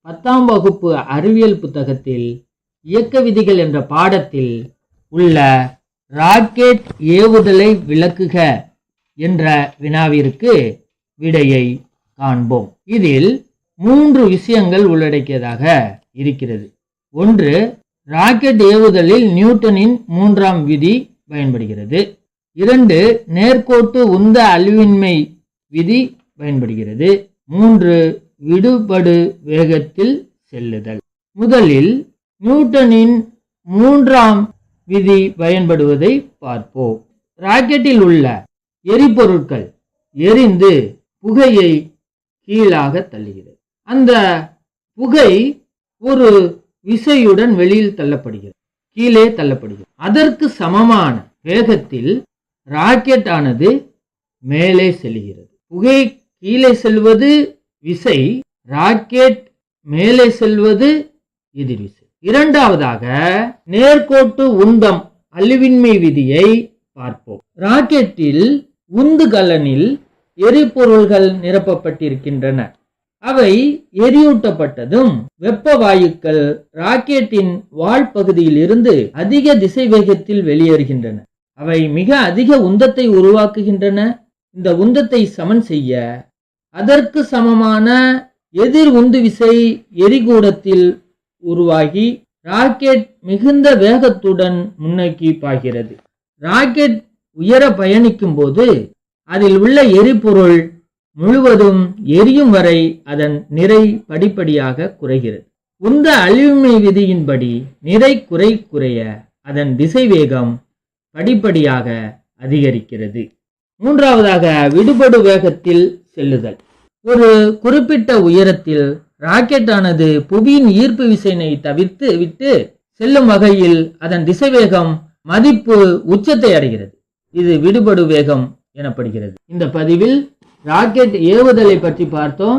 10ஆம் வகுப்பு அறிவியல் புத்தகத்தில் இயக்க விதிகள் என்ற பாடத்தில் உள்ள ராக்கெட் ஏவுதலை விளக்குக என்ற வினாவிற்கு விடையை காண்போம். இதில் 3 விஷயங்கள் உள்ளடக்கியதாக இருக்கிறது. ஒன்று, ராக்கெட் ஏவுதலில் நியூட்டனின் 3ஆம் விதி பயன்படுகிறது. 2, நேர்கோட்டு உந்த அழிவின்மை விதி பயன்படுகிறது. 3, விடுபடு வேகத்தில் செல்லுதல். முதலில் நியூட்டனின் 3ஆம் விதி பயன்படுவதை பார்ப்போம். ராக்கெட்டில் உள்ள எரிபொருட்கள் எரிந்து புகையை கீழாக தள்ளுகிறது. அந்த புகை ஒரு விசையுடன் வெளியில் தள்ளப்படுகிறது, கீழே தள்ளப்படுகிறது. அதற்கு சமமான வேகத்தில் ராக்கெட் ஆனது மேலே செல்கிறது. புகை கீழே செல்வது விசை, ராக்கெட் மேலே செல்வது எதிர்விசை. இரண்டாவதாக நேர்கோட்டு உந்தம் அழிவின்மை விதியை பார்ப்போம். ராக்கெட்டில் உந்து கலனில் எரிபொருள்கள் நிரப்பப்பட்டிருக்கின்றன. அவை எரியூட்டப்பட்டதும் வெப்ப வாயுக்கள் ராக்கெட்டின் வால் பகுதியில் இருந்து அதிக திசை வேகத்தில் வெளியேறுகின்றன. அவை மிக அதிக உந்தத்தை உருவாக்குகின்றன. இந்த உந்தத்தை சமன் செய்ய அதற்கு சமமான எதிர் உந்து விசை எரிகூடத்தில் உருவாகி ராக்கெட் மிகுந்த வேகத்துடன் முன்னோக்கி பாய்கிறது. ராக்கெட் உயர பயணிக்கும் போது அதில் உள்ள எரிபொருள் முழுவதும் எரியும் வரை அதன் நிறை படிப்படியாக குறைகிறது. உந்த அழிவின்மை விதியின்படி நிறை குறைய அதன் திசை வேகம் படிப்படியாக அதிகரிக்கிறது. மூன்றாவதாக விடுபடு வேகத்தில் செல்லுதல். ஒரு குறிப்பிட்ட உயரத்தில் ராக்கெட் ஆனது புவியின் ஈர்ப்பு விசையினை தவிர்த்து விட்டு செல்லும் வகையில் அதன் திசைவேகம் மதிப்பு உச்சத்தை அடைகிறது. இது விடுபடு வேகம் எனப்படுகிறது. இந்த பதிவில் ராக்கெட் ஏவுதலை பற்றி பார்த்தோம்.